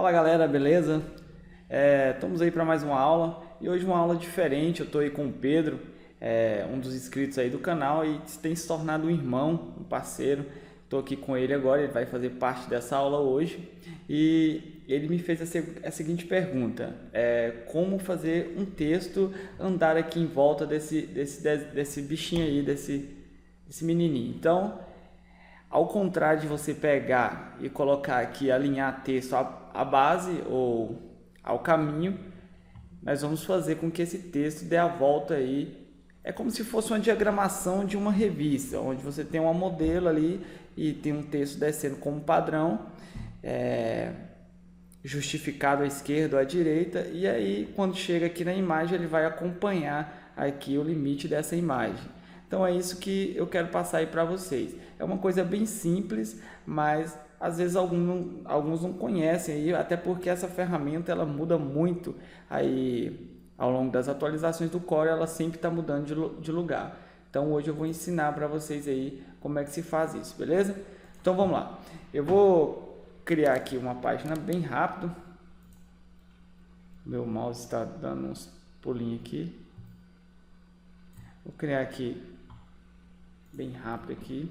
Fala galera, beleza? Estamos aí para mais uma aula e hoje uma aula diferente. Eu estou aí com o Pedro, um dos inscritos aí do canal e tem se tornado um irmão, um parceiro. Estou aqui com ele agora, ele vai fazer parte dessa aula hoje e ele me fez a seguinte pergunta: como fazer um texto andar aqui em volta desse bichinho aí, desse menininho. Então, ao contrário de você pegar e colocar aqui, alinhar texto à base ou ao caminho, nós vamos fazer com que esse texto dê a volta aí. É como se fosse uma diagramação de uma revista, onde você tem uma modelo ali e tem um texto descendo como padrão, justificado à esquerda ou à direita, e aí quando chega aqui na imagem ele vai acompanhar aqui o limite dessa imagem. Então é isso que eu quero passar aí para vocês. É uma coisa bem simples, mas às vezes alguns não conhecem aí, até porque essa ferramenta ela muda muito aí ao longo das atualizações do Corel, ela sempre está mudando de lugar. Então hoje eu vou ensinar para vocês aí como é que se faz isso, beleza? Então vamos lá. Eu vou criar aqui uma página bem rápido. Meu mouse está dando uns pulinhos aqui. Vou criar aqui bem rápido aqui.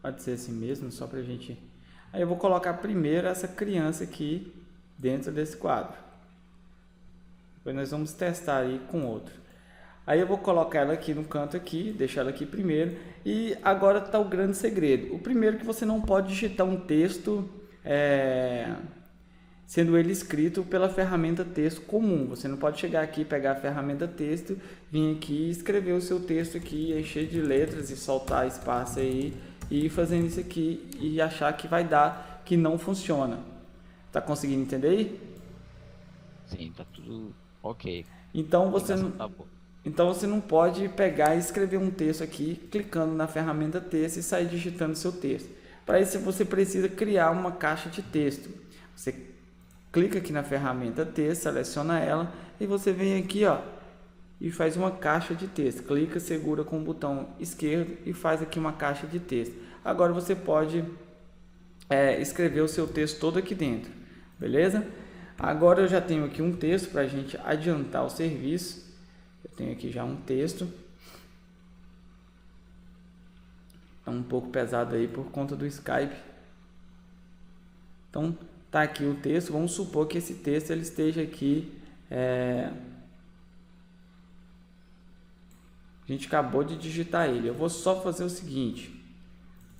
Pode ser assim mesmo, só pra gente... Aí eu vou colocar primeiro essa criança aqui dentro desse quadro. Depois nós vamos testar aí com outro. Aí eu vou colocar ela aqui no canto aqui, deixar ela aqui primeiro. E agora está o grande segredo. O primeiro que você não pode digitar um texto sendo ele escrito pela ferramenta texto comum. Você não pode chegar aqui, pegar a ferramenta texto, vir aqui e escrever o seu texto aqui, encher de letras e soltar espaço aí e ir fazendo isso aqui e achar que vai dar, que não funciona. Tá conseguindo entender aí? Sim, tá tudo ok. Então A você ligação não, tá boa. então você não pode pegar e escrever um texto aqui, clicando na ferramenta texto e sair digitando seu texto. Para isso você precisa criar uma caixa de texto. Você clica aqui na ferramenta texto, seleciona ela e você vem aqui, ó, e faz uma caixa de texto. Clica, segura com o botão esquerdo e faz aqui uma caixa de texto. Agora você pode escrever o seu texto todo aqui dentro, beleza? Agora eu já tenho aqui um texto para a gente adiantar o serviço. Eu tenho aqui já um texto. É um pouco pesado aí por conta do Skype. Então tá aqui o texto. Vamos supor que esse texto ele esteja aqui. A gente acabou de digitar ele. Eu vou só fazer o seguinte.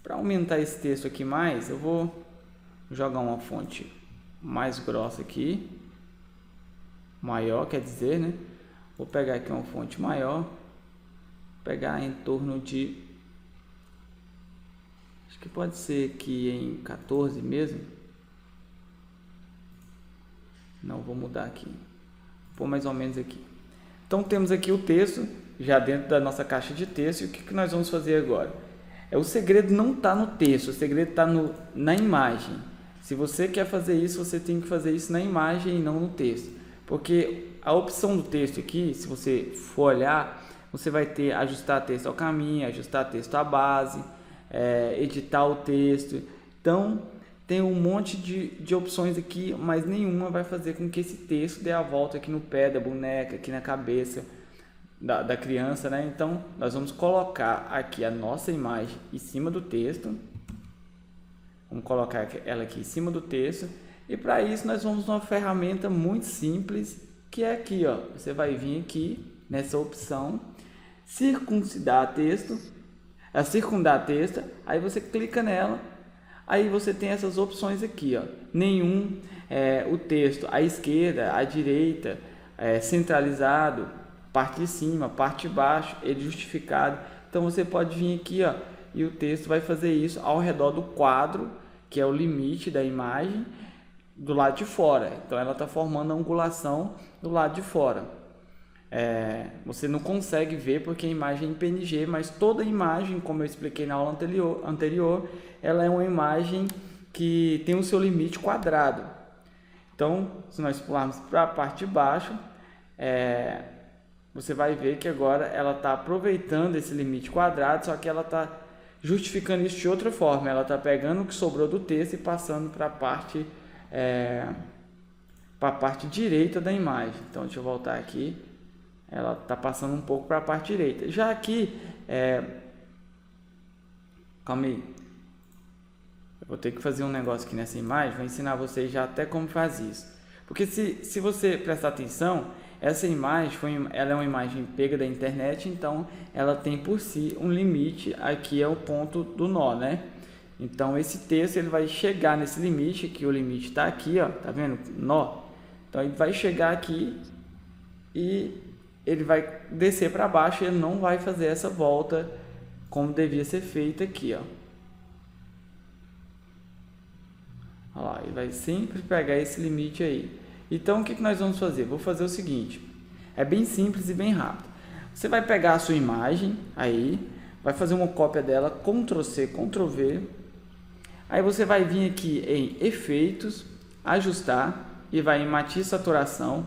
Para aumentar esse texto aqui mais, eu vou jogar uma fonte mais grossa aqui. Maior, quer dizer, né? Vou pegar aqui uma fonte maior. Pegar em torno de... Acho que pode ser aqui em 14 mesmo. Não, vou mudar aqui. Vou pôr mais ou menos aqui. Então temos aqui o texto já dentro da nossa caixa de texto. E o que nós vamos fazer agora? O segredo não está no texto, o segredo está na imagem. Se você quer fazer isso, você tem que fazer isso na imagem e não no texto. Porque a opção do texto aqui, se você for olhar, você vai ter ajustar texto ao caminho, ajustar texto à base, editar o texto. Então, tem um monte de opções aqui, mas nenhuma vai fazer com que esse texto dê a volta aqui no pé da boneca, aqui na cabeça da criança, né? Então, nós vamos colocar aqui a nossa imagem em cima do texto. Vamos colocar ela aqui em cima do texto. E para isso, nós vamos uma ferramenta muito simples, que é aqui, ó. Você vai vir aqui nessa opção, circundar texto, aí você clica nela. Aí você tem essas opções aqui, ó. Nenhum, o texto à esquerda, à direita, centralizado, parte de cima, parte de baixo, ele justificado. Então você pode vir aqui, ó, e o texto vai fazer isso ao redor do quadro, que é o limite da imagem, do lado de fora. Então ela está formando a angulação do lado de fora. Você não consegue ver porque a imagem é em PNG, mas toda imagem, como eu expliquei na aula anterior, ela é uma imagem que tem o seu limite quadrado. Então, se nós pularmos para a parte de baixo, você vai ver que agora ela está aproveitando esse limite quadrado, só que ela está justificando isso de outra forma. Ela está pegando o que sobrou do texto e passando para a parte direita da imagem. Então, deixa eu voltar aqui. Ela está passando um pouco para a parte direita. Já aqui, calma aí. Eu vou ter que fazer um negócio aqui nessa imagem. Vou ensinar vocês já até como faz isso. Porque se você prestar atenção, essa imagem ela é uma imagem pega da internet, então ela tem por si um limite. Aqui é o ponto do nó, né? Então esse texto ele vai chegar nesse limite, que o limite está aqui, ó, tá vendo? Nó. Então ele vai chegar aqui e ele vai descer para baixo, e ele não vai fazer essa volta como devia ser feita aqui, ó. Olha lá, ele vai sempre pegar esse limite aí. Então o que nós vamos fazer? Vou fazer o seguinte, é bem simples e bem rápido. Você vai pegar a sua imagem aí, vai fazer uma cópia dela, Ctrl C, Ctrl V. Aí você vai vir aqui em efeitos, ajustar e vai em matiz saturação.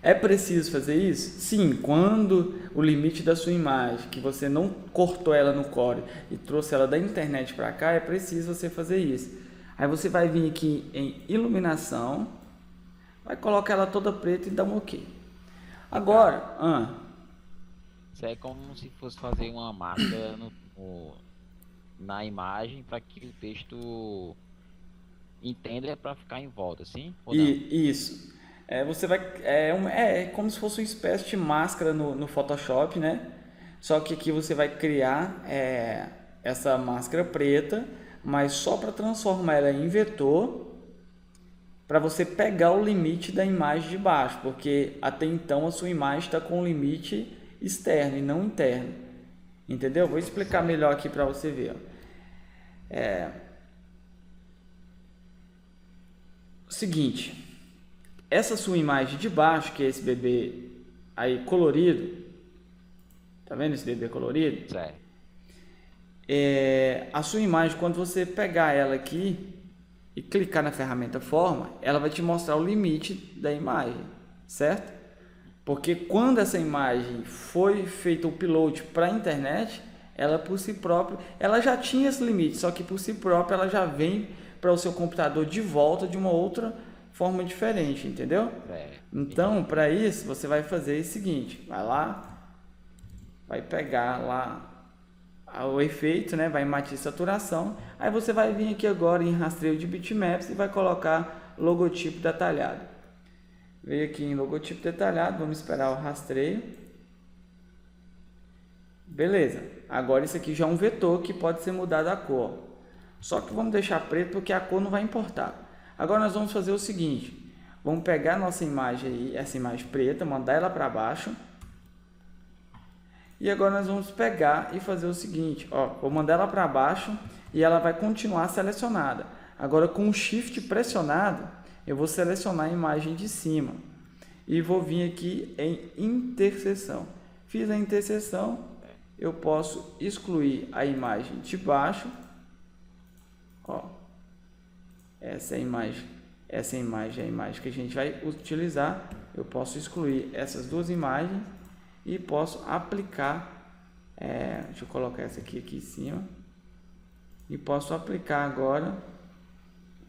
É preciso fazer isso? Sim, quando o limite da sua imagem, que você não cortou ela no Core e trouxe ela da internet para cá, é preciso você fazer isso. Aí você vai vir aqui em iluminação, vai colocar ela toda preta e dar um OK. Agora, Isso é como se fosse fazer uma marca na imagem para que o texto entenda para ficar em volta, sim? Ou não? Isso. Você vai é como se fosse uma espécie de máscara no Photoshop, né? Só que aqui você vai criar essa máscara preta, mas só para transformar ela em vetor, para você pegar o limite da imagem de baixo, porque até então a sua imagem está com um limite externo e não interno. Entendeu? Vou explicar melhor aqui para você ver. Seguinte, essa sua imagem de baixo, que é esse bebê aí colorido, tá vendo esse bebê colorido? Certo. A sua imagem, quando você pegar ela aqui e clicar na ferramenta forma, ela vai te mostrar o limite da imagem, certo? Porque quando essa imagem foi feito o upload para a internet, ela por si própria, ela já tinha esse limite, só que por si própria ela já vem para o seu computador de volta de uma outra forma diferente, entendeu? Então, para isso, você vai fazer o seguinte, vai lá, vai pegar lá o efeito, né? Vai em matiz saturação, aí você vai vir aqui agora em rastreio de bitmaps e vai colocar logotipo detalhado. Veio aqui em logotipo detalhado, vamos esperar o rastreio. Beleza, agora isso aqui já é um vetor que pode ser mudado a cor. Só que vamos deixar preto porque a cor não vai importar. Agora nós vamos fazer o seguinte, vamos pegar a nossa imagem aí, essa imagem preta, mandar ela para baixo. E agora nós vamos pegar e fazer o seguinte, ó, vou mandar ela para baixo e ela vai continuar selecionada. Agora com o Shift pressionado, eu vou selecionar a imagem de cima e vou vir aqui em interseção. Fiz a interseção, eu posso excluir a imagem de baixo. Ó, essa imagem é a imagem que a gente vai utilizar. Eu posso excluir essas duas imagens e posso aplicar, deixa eu colocar essa aqui em cima, e posso aplicar agora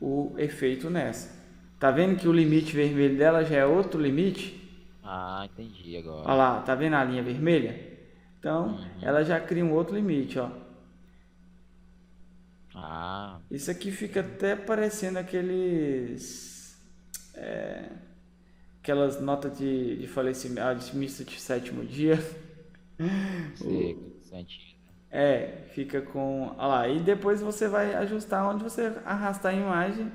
o efeito nessa. Tá vendo que o limite vermelho dela já é outro limite? Ah, entendi agora. Olha lá, tá vendo a linha vermelha? Então, ela já cria um outro limite, ó. Isso aqui fica até parecendo aquelas notas de falecimento, de missa de sétimo dia. Fica com... Olha lá, e depois você vai ajustar onde você arrastar a imagem,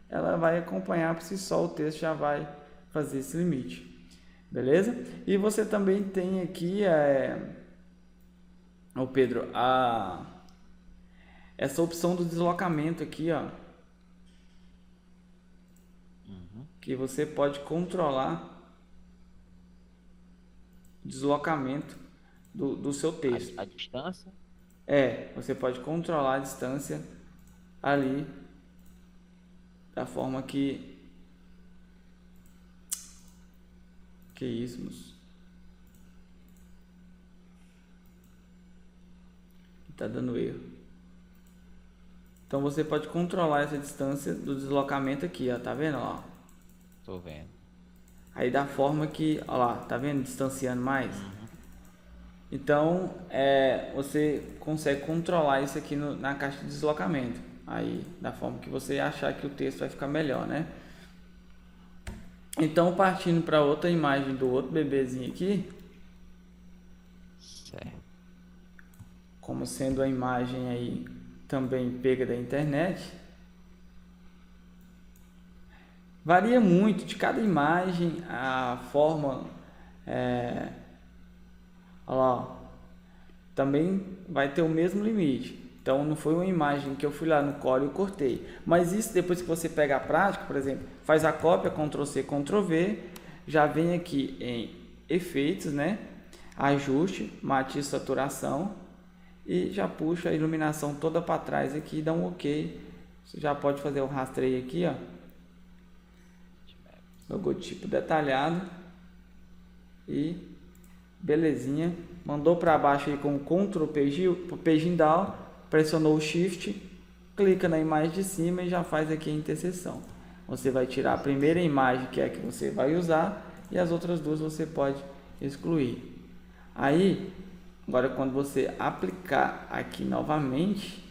ela vai acompanhar por si só, o texto já vai fazer esse limite. Beleza? E você também tem aqui, Pedro, essa opção do deslocamento aqui, ó, que você pode controlar o deslocamento do seu texto. A distância? Você pode controlar a distância ali da forma que isso, moço. Tá dando erro. Então você pode controlar essa distância do deslocamento aqui, ó, tá vendo, ó? Tô vendo. Aí da forma que, ó lá, tá vendo, distanciando mais. Então, você consegue controlar isso aqui na caixa de deslocamento. Aí, da forma que você achar que o texto vai ficar melhor, né? Então, partindo para outra imagem do outro bebezinho aqui, Certo. como sendo a imagem aí também pega da internet, varia muito de cada imagem, a forma, olha lá, ó, também vai ter o mesmo limite. Então não foi uma imagem que eu fui lá no Core e cortei, mas isso depois que você pega a prática, por exemplo, faz a cópia, Ctrl C, Ctrl V, já vem aqui em efeitos, né? Ajuste, matiz, saturação, e já puxa a iluminação toda para trás aqui e dá um OK. Você já pode fazer o rastreio aqui, ó, logotipo detalhado e belezinha. Mandou para baixo aí com Ctrl Paging Down, pressionou o Shift, clica na imagem de cima e já faz aqui a interseção. Você vai tirar a primeira imagem, que é a que você vai usar, e as outras duas você pode excluir. Aí, agora quando você aplicar aqui novamente,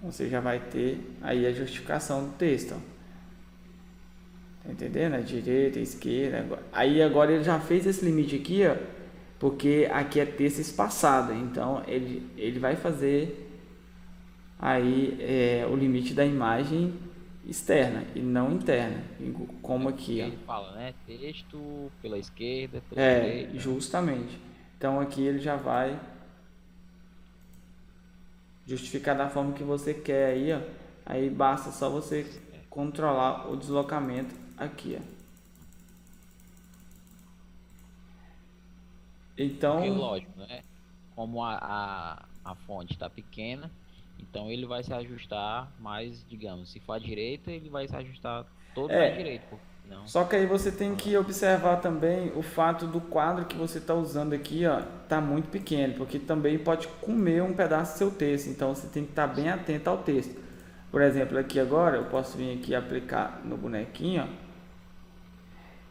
você já vai ter aí a justificação do texto, ó. Tá entendendo? A direita, a esquerda. Aí agora ele já fez esse limite aqui, ó, porque aqui é texto espaçado. Então ele vai fazer aí o limite da imagem externa e não interna, como aqui, ó. Ele fala, né? Texto pela esquerda, pela direita. Justamente. Então aqui ele já vai justificar da forma que você quer aí, ó. Aí basta só você controlar o deslocamento aqui, ó. Então, Porque, lógico, né? Como a fonte está pequena, então ele vai se ajustar mais, digamos, se for à direita, ele vai se ajustar todo na direita, porque não. só que aí você tem que observar também o fato do quadro que você está usando aqui, ó, tá muito pequeno, porque também pode comer um pedaço do seu texto. Então você tem que estar bem atento ao texto. Por exemplo, aqui agora eu posso vir aqui e aplicar no bonequinho, ó.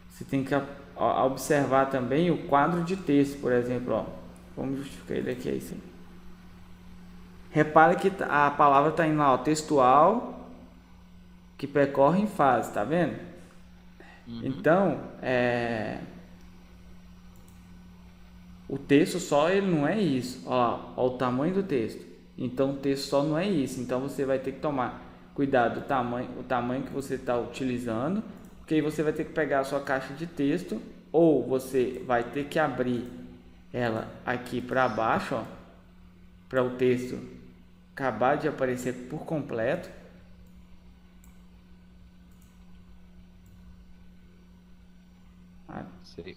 Você tem que observar também o quadro de texto, por exemplo, ó. Vamos justificar ele aqui, é isso aí. Repare que a palavra está indo lá, ó, textual, que percorre em fase, tá vendo? Então, o texto só ele não é isso. Ó, ó o tamanho do texto. Então, o texto só não é isso. Então, você vai ter que tomar cuidado o tamanho que você está utilizando, porque aí você vai ter que pegar a sua caixa de texto, ou você vai ter que abrir ela aqui para baixo, ó, para o texto acabar de aparecer por completo.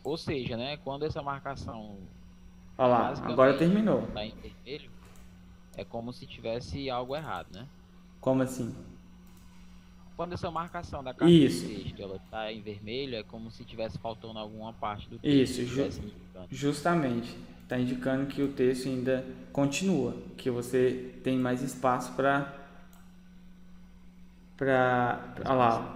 Ou seja, né? Quando essa marcação Olha lá, agora terminou. está em vermelho, é como se tivesse algo errado, né? Como assim? Quando essa marcação da caixa de texto ela está em vermelho, é como se tivesse faltando alguma parte do texto. Isso, justamente. Está indicando que o texto ainda continua, que você tem mais espaço para olha lá,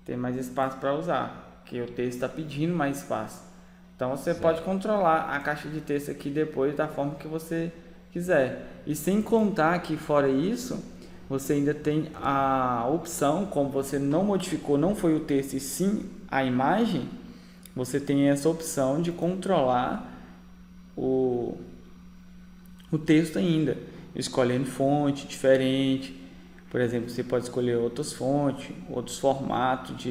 tem mais espaço para usar, que o texto está pedindo mais espaço. Então você pode controlar a caixa de texto aqui depois da forma que você quiser. E sem contar que fora isso, você ainda tem a opção, como você não modificou, não foi o texto e sim a imagem, você tem essa opção de controlar o texto ainda, escolhendo fonte diferente. Por exemplo, você pode escolher outras fontes, outros formatos,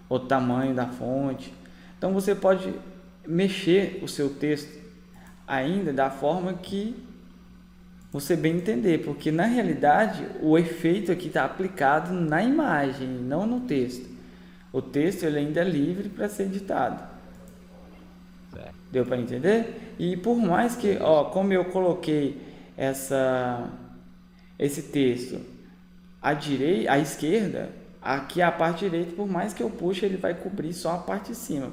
outro tamanho da fonte. Então você pode mexer o seu texto ainda da forma que você bem entender, porque na realidade o efeito aqui está aplicado na imagem, não no texto. O texto ele ainda é livre para ser editado. Certo. Deu para entender? E por mais que, ó, como eu coloquei esse texto à esquerda, aqui a parte direita, por mais que eu puxe, ele vai cobrir só a parte de cima,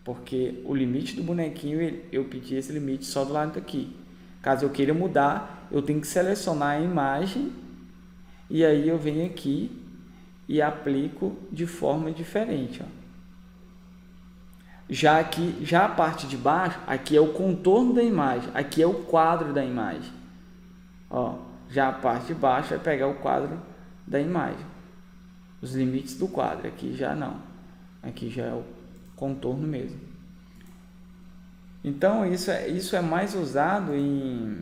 porque o limite do bonequinho, eu pedi esse limite só do lado daqui. Caso eu queira mudar, eu tenho que selecionar a imagem e aí eu venho aqui e aplico de forma diferente, ó. Já a parte de baixo, aqui é o contorno da imagem, aqui é o quadro da imagem. Ó, já a parte de baixo vai pegar o quadro da imagem, os limites do quadro. Aqui já não, aqui já é o contorno mesmo. Então isso é mais usado em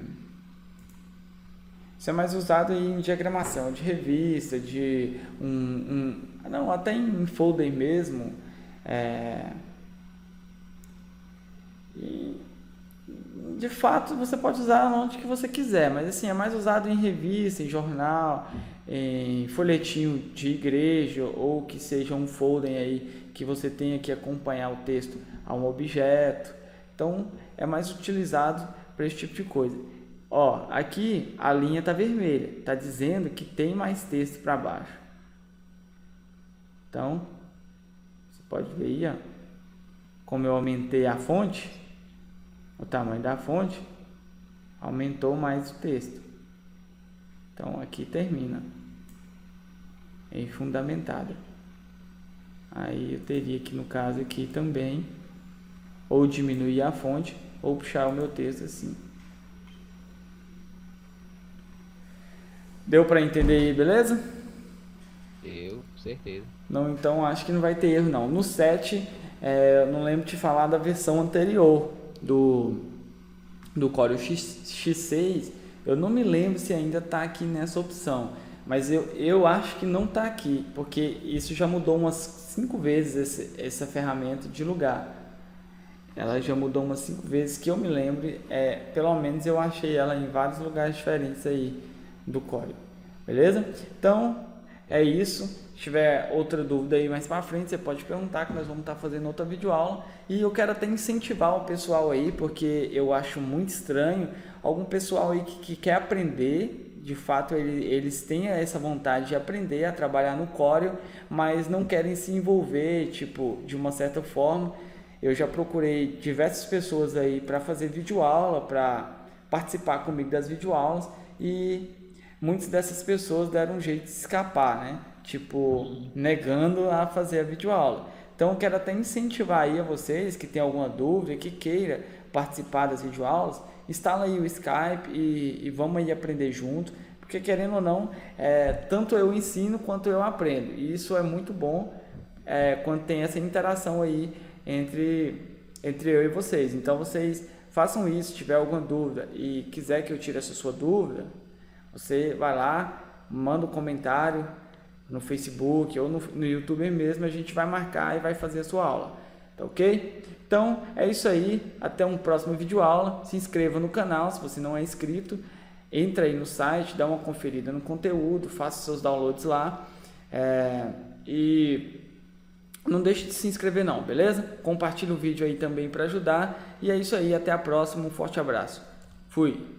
diagramação de revista, não, até em folder mesmo. E, de fato, você pode usar onde que você quiser, mas assim, é mais usado em revista, em jornal, em folhetinho de igreja, ou que seja um folder aí que você tenha que acompanhar o texto a um objeto. Então, é mais utilizado para esse tipo de coisa. Ó, aqui a linha está vermelha, está dizendo que tem mais texto para baixo. Então, você pode ver aí, ó, como eu aumentei a fonte, o tamanho da fonte, aumentou mais o texto. Então, aqui termina em fundamentada. Aí eu teria que, no caso aqui também, ou diminuir a fonte, ou puxar o meu texto assim. Deu para entender aí, beleza? Deu, certeza. Não, então acho que não vai ter erro não. No 7, eu não lembro de falar da versão anterior do Corel X6. Eu não me lembro se ainda está aqui nessa opção, mas eu acho que não está aqui, porque isso já mudou umas 5 vezes essa ferramenta de lugar. Ela já mudou umas 5 vezes que eu me lembro, pelo menos eu achei ela em vários lugares diferentes aí do Corel, beleza? Então, é isso. Se tiver outra dúvida aí mais para frente, você pode perguntar, que nós vamos estar fazendo outra videoaula. E eu quero até incentivar o pessoal aí, porque eu acho muito estranho algum pessoal aí que quer aprender. De fato, eles têm essa vontade de aprender a trabalhar no Corel, mas não querem se envolver, tipo, de uma certa forma. Eu já procurei diversas pessoas aí para fazer videoaula, para participar comigo das videoaulas, e muitas dessas pessoas deram um jeito de escapar, né? Tipo, negando a fazer a videoaula. Então, eu quero até incentivar aí a vocês que tem alguma dúvida, que queira participar das videoaulas, instala aí o Skype e vamos aí aprender junto, porque querendo ou não, tanto eu ensino quanto eu aprendo. E isso é muito bom quando tem essa interação aí entre eu e vocês. Então, vocês façam isso. Se tiver alguma dúvida e quiser que eu tire essa sua dúvida, você vai lá, manda um comentário no Facebook ou no YouTube mesmo, a gente vai marcar e vai fazer a sua aula, tá ok? Então, é isso aí, até um próximo vídeo aula. Se inscreva no canal se você não é inscrito, entra aí no site, dá uma conferida no conteúdo, faça seus downloads lá, e não deixe de se inscrever não, beleza? Compartilhe o vídeo aí também para ajudar, e é isso aí, até a próxima, um forte abraço, fui!